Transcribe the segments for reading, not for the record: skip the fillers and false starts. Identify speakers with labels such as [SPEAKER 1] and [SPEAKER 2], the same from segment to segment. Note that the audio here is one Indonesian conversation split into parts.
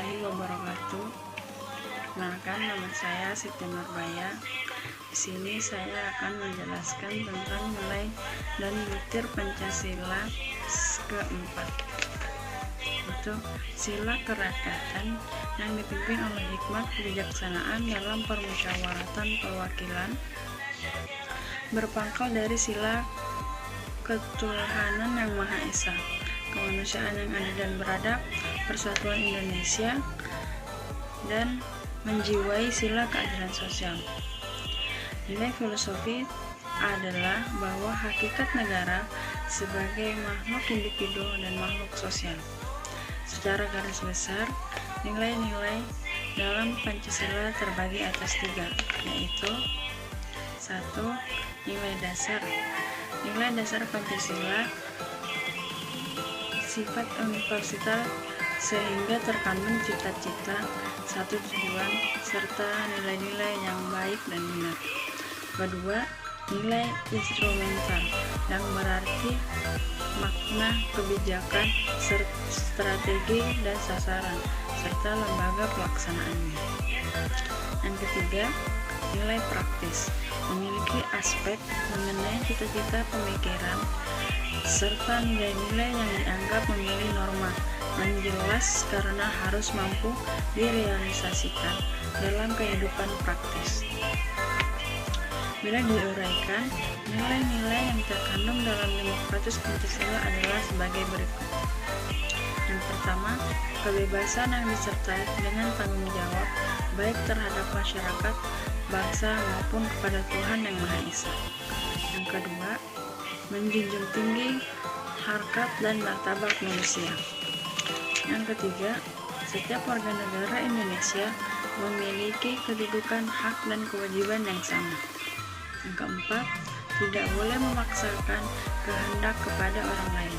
[SPEAKER 1] warahmatullahi wabarakatuh. Kenalkan, nama saya Siti Nurbaya. Di sini saya akan menjelaskan tentang nilai dan butir Pancasila keempat, yaitu sila kerakyatan yang dipimpin oleh hikmat kebijaksanaan dalam permusyawaratan perwakilan, berpangkal dari sila ketuhanan yang Maha Esa, kemanusiaan yang adil dan beradab, persatuan Indonesia, dan menjiwai sila keadilan sosial. Nilai filosofi adalah bahwa hakikat negara sebagai makhluk individu dan makhluk sosial. Secara garis besar, nilai-nilai dalam Pancasila terbagi atas 3, yaitu 1. Nilai dasar. Nilai dasar Pancasila sifat universal sehingga terkandung cita-cita, satu tujuan, serta nilai-nilai yang baik dan benar. Kedua, nilai instrumental yang berarti makna kebijakan, strategi dan sasaran, serta lembaga pelaksanaannya. Yang ketiga, nilai praktis, memiliki aspek mengenai cita-cita pemikiran, serta nilai-nilai yang dianggap memiliki norma yang jelas karena harus mampu direalisasikan dalam kehidupan praktis. Bila diuraikan, nilai-nilai yang terkandung dalam demokratis Pancasila adalah sebagai berikut. Yang pertama, kebebasan yang disertai dengan tanggung jawab baik terhadap masyarakat, bangsa maupun kepada Tuhan yang Maha Esa. Yang kedua, menjunjung tinggi harkat dan martabat manusia. Yang ketiga, setiap warga negara Indonesia memiliki kedudukan, hak dan kewajiban yang sama. Yang keempat, tidak boleh memaksakan kehendak kepada orang lain.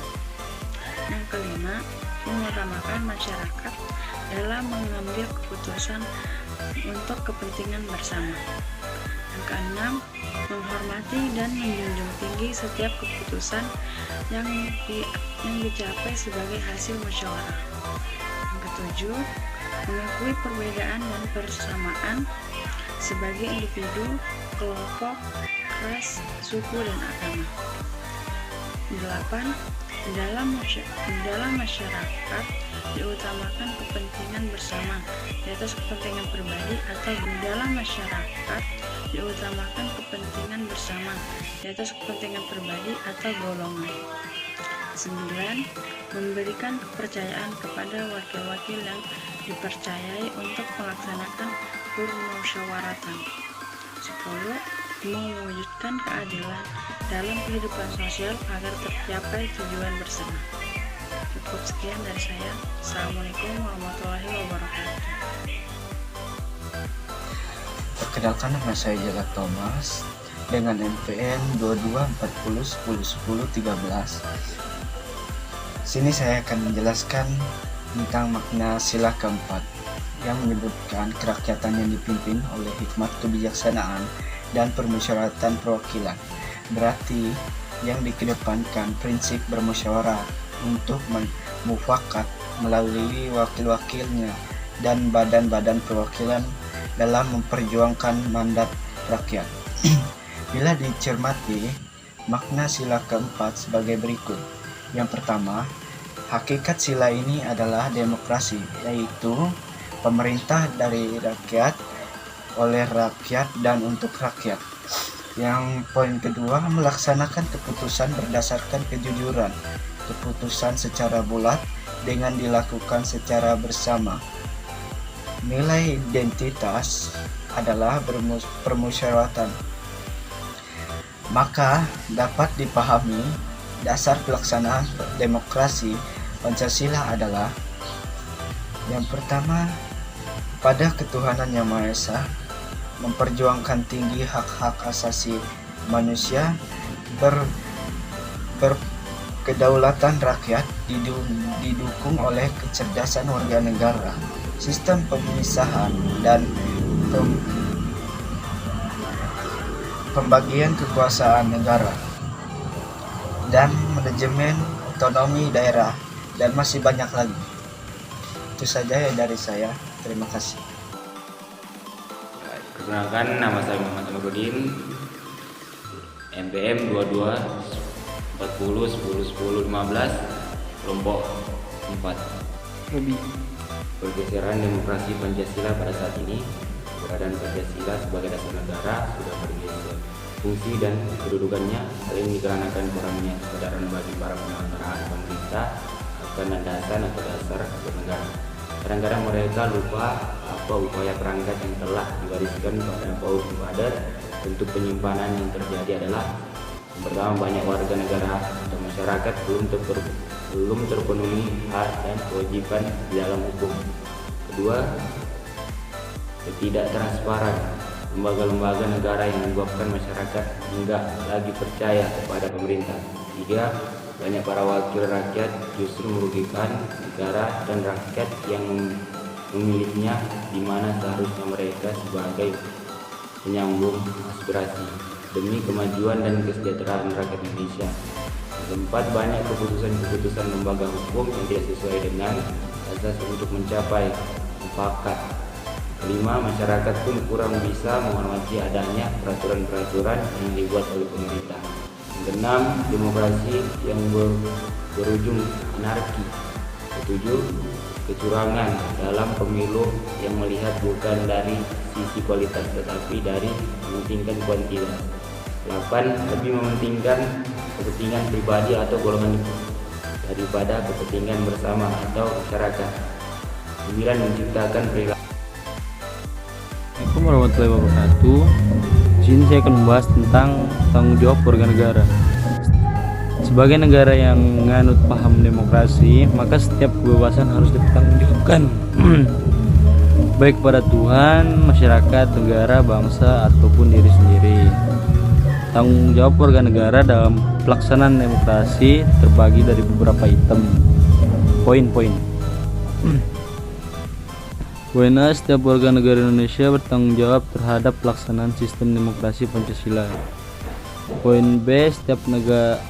[SPEAKER 1] Yang kelima, mengutamakan masyarakat dalam mengambil keputusan untuk kepentingan bersama. Yang keenam, menghormati dan menjunjung tinggi setiap keputusan yang dicapai sebagai hasil musyawarah. Yang ketujuh, mengakui perbedaan dan persamaan sebagai individu, kelompok, ras, suku, dan agama. 8. Dalam masyarakat diutamakan kepentingan bersama di atas kepentingan pribadi, atau dalam masyarakat diutamakan kepentingan bersama di atas kepentingan pribadi atau golongan. 9. Memberikan kepercayaan kepada wakil-wakil yang dipercayai untuk melaksanakan permusyawaratan. 10. Mewujudkan keadilan dalam kehidupan sosial agar tercapai tujuan bersama. Cukup sekian dari saya. Assalamualaikum warahmatullahi wabarakatuh.
[SPEAKER 2] Perkenalkan, nama saya Jaka Thomas dengan NPM 2240101013. Sini saya akan menjelaskan tentang makna sila keempat yang menyebutkan kerakyatan yang dipimpin oleh hikmat kebijaksanaan dan permusyawaratan perwakilan. Berarti yang dikedepankan prinsip bermusyawarah untuk mufakat melalui wakil-wakilnya dan badan-badan perwakilan dalam memperjuangkan mandat rakyat. Bila dicermati, makna sila keempat sebagai berikut. Yang pertama, hakikat sila ini adalah demokrasi, yaitu pemerintah dari rakyat, oleh rakyat, dan untuk rakyat. Yang poin kedua, melaksanakan keputusan berdasarkan kejujuran, keputusan secara bulat dengan dilakukan secara bersama. Nilai identitas adalah permusyawaratan. Maka dapat dipahami dasar pelaksanaan demokrasi Pancasila adalah: yang pertama, pada ketuhanan yang Maha Esa, memperjuangkan tinggi hak-hak asasi manusia, berkedaulatan rakyat, didukung oleh kecerdasan warga negara, sistem pemisahan dan pembagian kekuasaan negara, dan manajemen otonomi daerah, dan masih banyak lagi. Itu saja ya dari saya. Terima kasih.
[SPEAKER 3] Perkenalkan, nama saya Muhammad Amarudin, NPM 22 40 10 10 15, kelompok 4. Pergeseran demokrasi Pancasila pada saat ini, keberadaan Pancasila sebagai dasar negara sudah bergeser. Fungsi dan kedudukannya saling dikarenakan kurangnya kesadaran bagi para penyelenggaraan pemerintah akan landasan atau dasar bernegara. Kadang-kadang mereka lupa apa upaya perangkat yang telah diwariskan pada kaum adat. Untuk penyimpanan yang terjadi adalah yang pertama, banyak warga negara atau masyarakat belum terpenuhi hak dan kewajiban di dalam hukum. Kedua, ketidaktransparan lembaga-lembaga negara yang menyebabkan masyarakat enggak lagi percaya kepada pemerintah. Tiga, banyak para wakil rakyat justru merugikan negara dan rakyat yang memilihnya, di mana seharusnya mereka sebagai penyambung aspirasi demi kemajuan dan kesejahteraan rakyat Indonesia. Keempat, banyak keputusan-keputusan lembaga hukum yang tidak sesuai dengan asas untuk mencapai mufakat. Kelima, masyarakat pun kurang bisa menghormati adanya peraturan-peraturan yang dibuat oleh pemerintah. Yang keenam, demokrasi yang berujung anarki. Ketujuh, kecurangan dalam pemilu yang melihat bukan dari sisi kualitas tetapi dari mementingkan kuantitas. 8, lebih mementingkan kepentingan pribadi atau golongan daripada kepentingan bersama atau masyarakat. 9, menciptakan perilaku.
[SPEAKER 4] Assalamualaikum warahmatullahi wabarakatuh. Di sini saya akan membahas tentang tanggung jawab warga negara. Sebagai negara yang menganut paham demokrasi, maka setiap kebebasan harus dipertanggungjawabkan baik pada Tuhan, masyarakat, negara, bangsa, ataupun diri sendiri. Tanggung jawab warga negara dalam pelaksanaan demokrasi terbagi dari beberapa item. Poin-poin. Poin A, setiap warga negara Indonesia bertanggung jawab terhadap pelaksanaan sistem demokrasi Pancasila. Poin B, setiap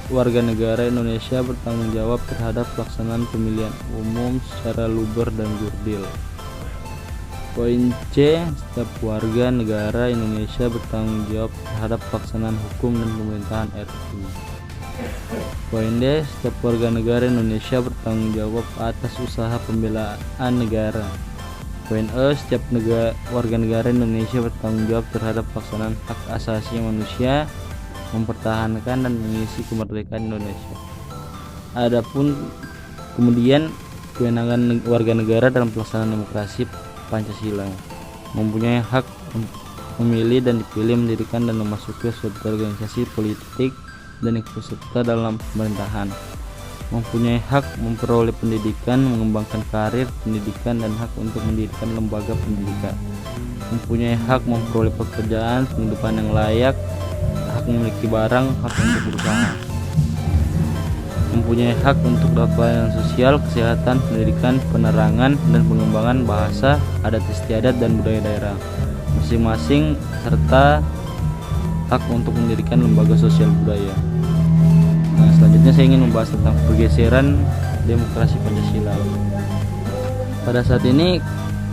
[SPEAKER 4] warga negara Indonesia bertanggung jawab terhadap pelaksanaan pemilihan umum secara luber dan jurdil. Poin C, setiap warga negara Indonesia bertanggung jawab terhadap pelaksanaan hukum dan pemerintahan RI. Poin D, setiap warga negara Indonesia bertanggung jawab atas usaha pembelaan negara. Poin E, setiap warga negara Indonesia bertanggung jawab terhadap pelaksanaan hak asasi manusia, mempertahankan dan mengisi kemerdekaan Indonesia. Adapun kemudian kewenangan warga negara dalam pelaksanaan demokrasi Pancasila, mempunyai hak memilih dan dipilih, mendirikan dan memasuki suatu organisasi politik dan ikut serta dalam pemerintahan, mempunyai hak memperoleh pendidikan, mengembangkan karir pendidikan dan hak untuk mendirikan lembaga pendidikan, mempunyai hak memperoleh pekerjaan, penghidupan yang layak, hak memiliki barang, hak untuk berusaha, mempunyai hak untuk dapat pelayanan sosial, kesehatan, pendidikan, penerangan, dan pengembangan bahasa, adat istiadat, dan budaya daerah masing-masing, serta hak untuk mendirikan lembaga sosial budaya. Nah, selanjutnya saya ingin membahas tentang pergeseran demokrasi Pancasila. Pada saat ini,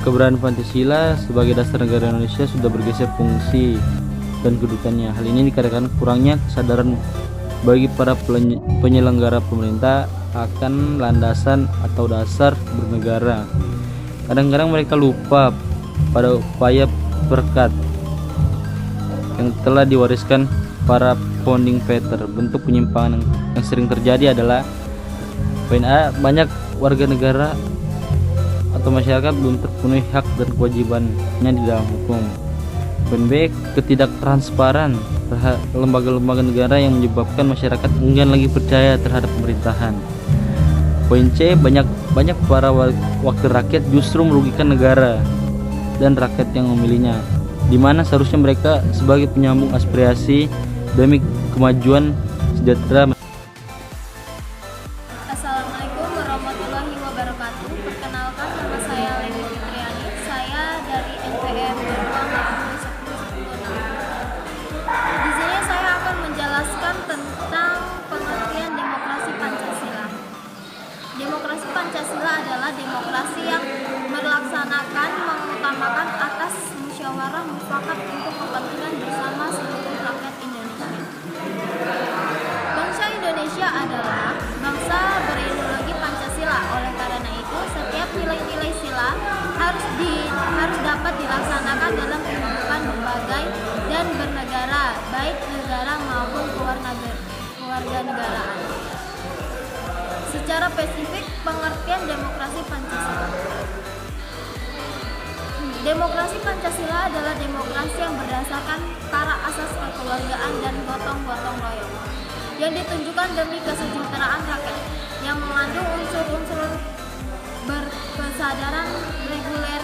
[SPEAKER 4] keberadaan Pancasila sebagai dasar negara Indonesia sudah bergeser fungsi dan kedudukannya. Hal ini dikarenakan kurangnya kesadaran bagi para penyelenggara pemerintah akan landasan atau dasar bernegara. Kadang-kadang mereka lupa pada upaya berkat yang telah diwariskan para founding father. Bentuk penyimpangan yang sering terjadi adalah poin A, banyak warga negara atau masyarakat belum terpenuhi hak dan kewajibannya di dalam hukum. Poin B, ketidaktransparan lembaga-lembaga negara yang menyebabkan masyarakat enggan lagi percaya terhadap pemerintahan. Poin C, banyak para wakil rakyat justru merugikan negara dan rakyat yang memilihnya, di mana seharusnya mereka sebagai penyambung aspirasi demi kemajuan sejahtera.
[SPEAKER 5] Assalamualaikum warahmatullahi wabarakatuh. Perkenalkan, nama saya Leni Fitriani. Saya dari NPM 22 Di sini saya akan menjelaskan tentang pengertian demokrasi Pancasila. Demokrasi Pancasila adalah demokrasi yang dapat dilaksanakan dalam kehidupan berbagai dan bernegara, baik negara maupun kewarganegaraan. Secara spesifik, pengertian demokrasi Pancasila. Demokrasi Pancasila adalah demokrasi yang berdasarkan para asas kekeluargaan dan gotong-gotong royong, yang ditunjukkan demi kesejahteraan rakyat, yang mengandung unsur-unsur berkesadaran reguler